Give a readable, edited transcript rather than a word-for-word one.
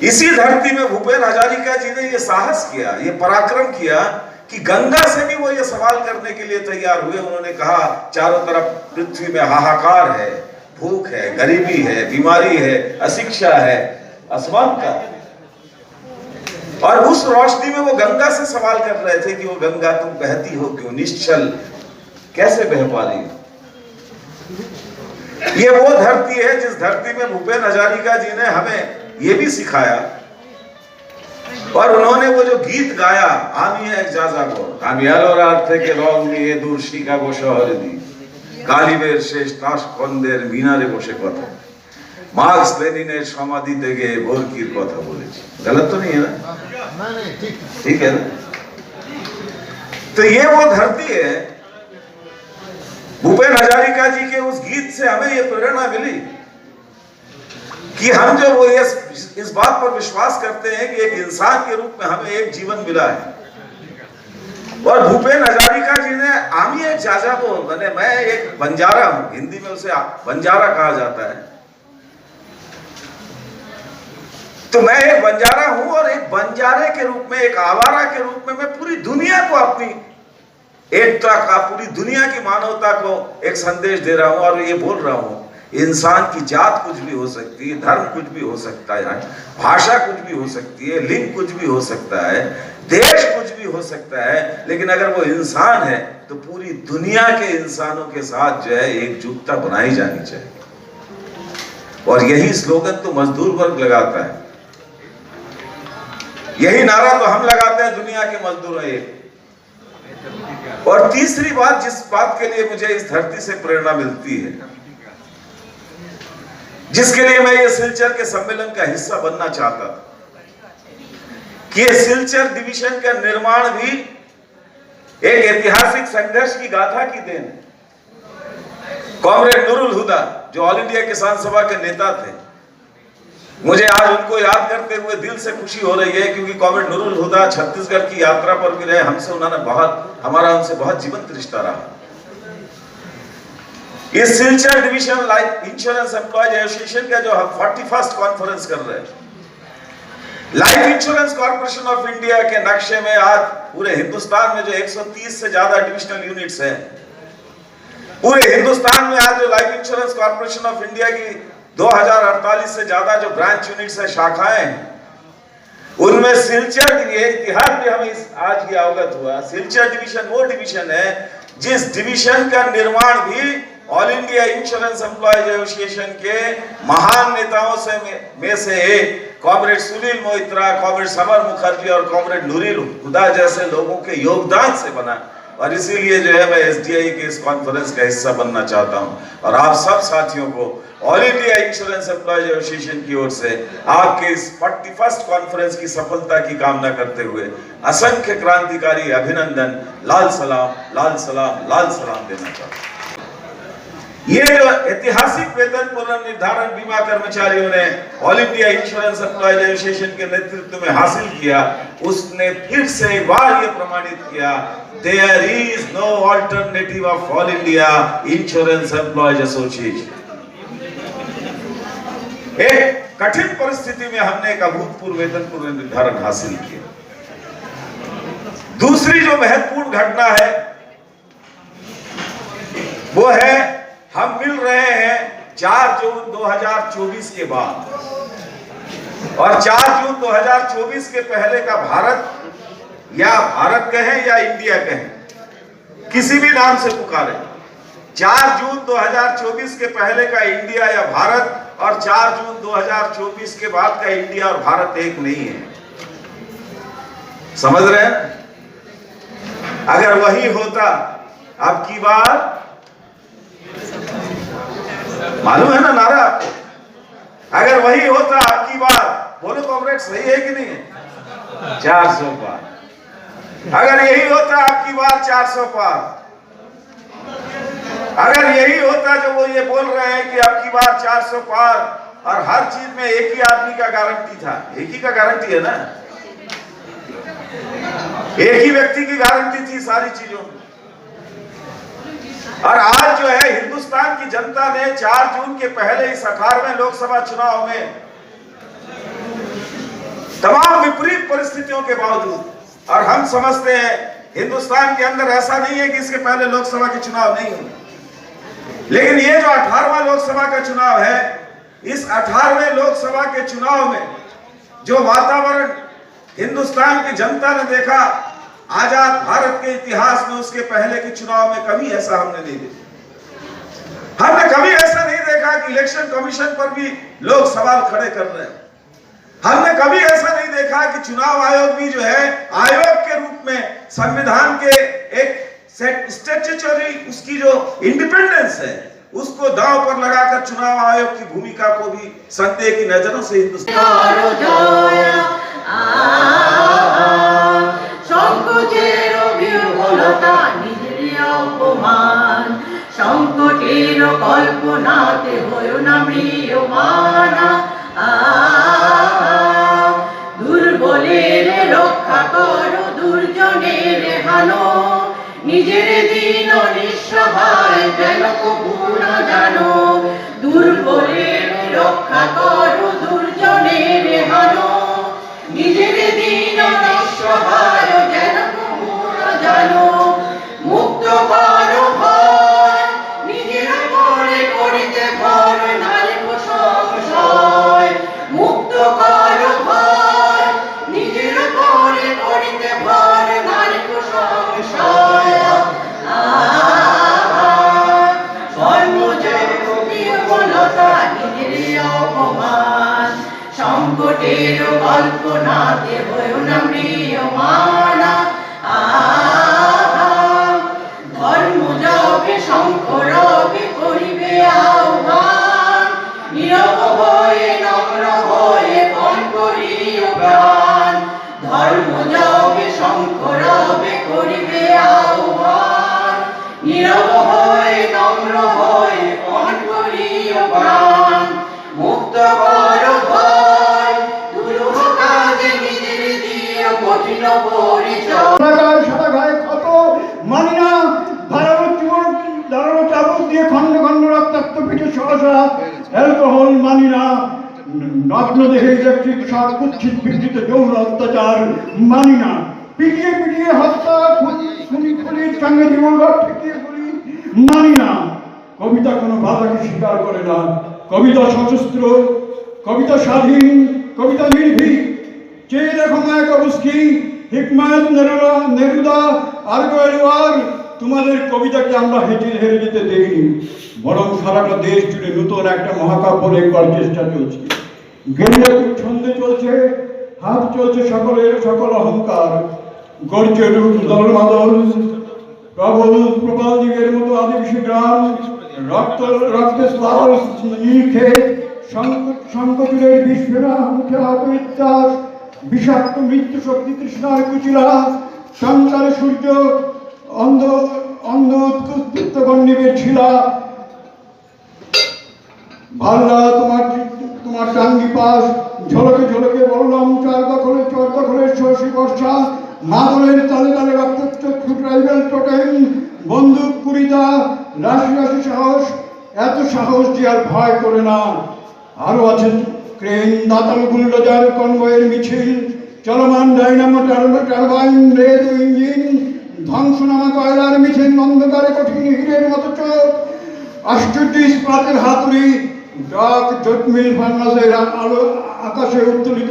इसी धरती में भूपेन हजारिका जी ने ये साहस किया, ये पराक्रम किया कि गंगा से भी वो ये सवाल करने के लिए तैयार हुए। उन्होंने कहा चारों तरफ पृथ्वी में हाहाकार है, भूख है, गरीबी है, बीमारी है, अशिक्षा है, असमानता। और उस रोशनी में वो गंगा से सवाल कर रहे थे कि वो गंगा तुम बहती हो क्यों, निश्चल कैसे बह पा रही हो। ये वो धरती है जिस धरती में भूपेन हजारिका जी ने हमें ये भी सिखाया। और उन्होंने वो जो गीत गाया, आमी एक जाजागो आमी आलोर अर्थ के रंग निये दूर शिकागो शहर दी গালিবের শেষ তাশকন্দের মিনারে বসে কথা, मार्क्स लेनिনের সমাধিতে গিয়ে গোর্কির কথা বলেছি। गलत तो नहीं है ना? ठीक है ना? तो ये वो धरती है। भूपेन हजारिका जी के उस गीत से हमें ये प्रेरणा मिली कि हम जो वो इस बात पर विश्वास करते हैं कि एक इंसान के रूप में हमें एक जीवन मिला है। और भूपेन हजारिका जी ने आमी एक जाजाबो, मैंने मैं एक बंजारा हूं, हिंदी में उसे बंजारा कहा जाता है। तो मैं एक बंजारा हूं और एक बंजारे के रूप में, एक आवारा के रूप में मैं पूरी दुनिया को अपनी एकता का, पूरी दुनिया की मानवता को एक संदेश दे रहा हूं। और ये बोल रहा हूं इंसान की जात कुछ भी हो सकती है, धर्म कुछ भी हो सकता है, भाषा कुछ भी हो सकती है, लिंग कुछ भी हो सकता है, देश कुछ भी हो सकता है, लेकिन अगर वो इंसान है तो पूरी दुनिया के इंसानों के साथ जो है एकजुटता बनाई जानी चाहिए। और यही स्लोगन तो मजदूर वर्ग लगाता है, यही नारा तो हम लगाते हैं, दुनिया के मजदूर एक। और तीसरी बात, जिस बात के लिए मुझे इस धरती से प्रेरणा मिलती है, जिसके लिए मैं ये सिलचर के सम्मेलन का हिस्सा बनना चाहता था, कि ये सिलचर डिवीजन का निर्माण भी एक ऐतिहासिक संघर्ष की गाथा की देन है। कॉमरेड नूरुल हुदा जो ऑल इंडिया किसान सभा के नेता थे, मुझे आज उनको याद करते हुए दिल से खुशी हो रही है, क्योंकि कॉमरेड नूरुल हुदा छत्तीसगढ़ की यात्रा पर भी रहे, हमसे उन्होंने हमारा उनसे बहुत जीवंत रिश्ता रहा। इस Silchar division life insurance employees association का जो हम 41st कॉन्फ्रेंस कर रहे हैं, life insurance corporation of India के नक्शे में आज पूरे हिंदुस्तान में जो 130 से ज्यादा डिविजनल यूनिट्स हैं, पूरे हिंदुस्तान में आज जो life insurance corporation of India की 2048 से ज्यादा जो ब्रांच यूनिट्स है, शाखाएं हैं, उनमें सिलचर, ये इतिहास भी हमें आज ही अवगत हुआ। सिलचर डिवीजन वो डिवीजन है जिस डिवीजन का निर्माण भी all India insurance employees association के महान नेताओं में से एक comrade Sunil Moitra, comrade summer Mukherjee और कॉमरेड नूरुल हुदा जैसे लोगों के योगदान से बना। और इसीलिए जो है मैं एसडीआई के इस कॉन्फ्रेंस का हिस्सा बनना चाहता हूं। और आप सब साथियों को all India insurance employees association की ओर से आपके इस 41st कॉन्फ्रेंस की सफलता की कामना करते हुए असंख्य क्रांतिकारी अभिनंदन, लाल सलाम, लाल सलाम, लाल सलाम देना चाहता हूं। ये जो ऐतिहासिक वेतन पुनर्निर्धारण बीमा कर्मचारियों ने all India insurance employees association के नेतृत्व में हासिल किया, उसने फिर से एक बार ये प्रमाणित किया, there is no alternative of all India insurance employees association. एक कठिन परिस्थिति में हमने एक अभूतपूर्व वेतन पुनर्निर्धारण हासिल किया। दूसरी जो महत्वपूर्ण घटना है वो है हम मिल रहे हैं 4 जून 2024 के बाद, और 4 जून 2024 के पहले का भारत, या भारत कहें या इंडिया कहें, किसी भी नाम से पुकारे, 4 जून 2024 के पहले का इंडिया या भारत और 4 जून 2024 के बाद का इंडिया और भारत एक नहीं है। समझ रहे हैं? अगर वही होता अब की बार, मालूम है ना नारा आपको, अगर वही होता अब की बार, बोलो कॉमरेड सही है कि नहीं है? 400 पार। अगर यही होता अब की बार 400 पार, अगर यही होता जो वो ये बोल रहे हैं कि अब की बार 400 पार, और हर चीज में एक ही आदमी का गारंटी था, एक ही का गारंटी है ना, एक ही व्यक्ति की गारंटी थी सारी चीजों में। और आज जो है हिंदुस्तान की जनता ने 4 जून के पहले इस 18वें लोकसभा चुनाव में तमाम विपरीत परिस्थितियों के बावजूद, और हम समझते हैं हिंदुस्तान के अंदर ऐसा नहीं है कि इसके पहले लोकसभा के चुनाव नहीं हुए, लेकिन ये जो 18वां लोकसभा का चुनाव है, इस 18वें लोकसभा के चुनाव में जो वातावरण हिंदुस्तान की जनता ने देखा आजाद भारत के इतिहास में, उसके पहले के चुनाव में कभी ऐसा हमने नहीं देखा। हमने कभी ऐसा नहीं देखा कि इलेक्शन कमीशन पर भी लोग सवाल खड़े कर रहे हैं। हमने कभी ऐसा नहीं देखा कि चुनाव आयोग भी जो है आयोग के रूप में संविधान के एक स्टैट्यूटरी उसकी जो इंडिपेंडेंस है उसको दांव पर लगाकर चुनाव आयोग की भूमिका को भी संदेह की नजरों से हिंदुस्तान সংকটের কল্পনাতে হয়ো না ম্রিয়মানা, দুর্বলের রক্ষা করো দুর্জনের হানো, নিজের দিন নিঃসহায় যেন কবু না জানো, দুর্বলের রক্ষা করো দুর্জনের হানো, নিজের দিন নিঃসহায় যেন কবু না জানো, মুক্ত করো ভয় নিজের পরে করিতে ভর নারী সংশয়, মুক্ত করো ভয় নিজের পরে করিতে ভর নারী সংশয়, কর্মজীবনতা নিজের অপমান, সংকটের কল্পনাতে হয়ো না ম্রিয়মানা, ধর্ম যাবে শঙ্করবে করিবে আহ্বান, নীরব হয়ে নম্র হয়ে পণ করিও প্রাণ, ধর্ম যাবে শঙ্করবে করিবে আহ্বান, নীরব হয়ে নম্র হয়ে পণ করিও প্রাণ, মুক্ত করো ভয় দুরূহ কাজে নিজের দিও কঠিন পরিচয়, সারা গায়ে ক্ষত মানি না, দাঁড়ানো চাবুক দিয়ে খন্ড খন্ড রক্তাক্ত পিঠে সহসা অ্যালকোহল মানি না, নগ্ন দেহে ইলেকট্রিক শক কুৎসিত বিকৃত যৌন অত্যাচার মানি না, পিটিয়ে পিটিয়ে হত্যা খুনির সঙ্গে জীবনভর ঠেকিয়ে গুলি মানি না। কবিতা কোনো বাধাকে স্বীকার করে না, কবিতা সশস্ত্র, কবিতা স্বাধীন, কবিতা নির্ভীক। চেয়ে দেখো মায়াকবস্কি, হিকমায়ত, নেরুদা, আরগোয়েলওয়ার, তোমাদের কবিতাকে আমরা হেরে যেতে দেইনি, বরং সারাটা দেশ জুড়ে নতুন একটা মহাকাব্য লেখবার চেষ্টা চলছে। গেরিলা ছন্দে চলছে, হাত চলছে সকলের সকল অহংকার, গর্জে রূপ দলমাদল প্রবল প্রবল দিগের মতো আদিবাসী গ্রাম, রক্তে স্লাল নিখে সংকটের বিস্ফোরা মুখে আত্মবিশ্বাস, বিষাক্ত মৃত্যু শক্তি তৃষ্ণার কুচিলা, সংসারে সূর্য অন্ধ অন্ধ উৎকৃষ্টগণ্ডিবের ছিলা, ভাল্লা তোমার টাঙ্গি পাশ, ঝলকে ঝলকে বললাম চর দখলের সরষি বর্ষা, মাদলের তালে তালে রক্তচক্ষু ট্রাইবেল টোটেম, বন্দুক পুরিদা, রাশি রাশি সাহস, এত সাহস যে আর ভয় করে না। আরো আছে ক্রেন, দাতাল, বুলডোজার, কনভয়ের মিছিল, চলমান ডাইনামো টারবাইন, রেল ইঞ্জিন, ধ্বংসনামা কয়লার মিছিল, অন্ধকারে কঠিন হীরের মতো চোখ, আশ্চর্য ইস্পাতের হাতুড়ি, ড্রাগ জটমিল ফার্নাসের আলো আকাশে উত্তোলিত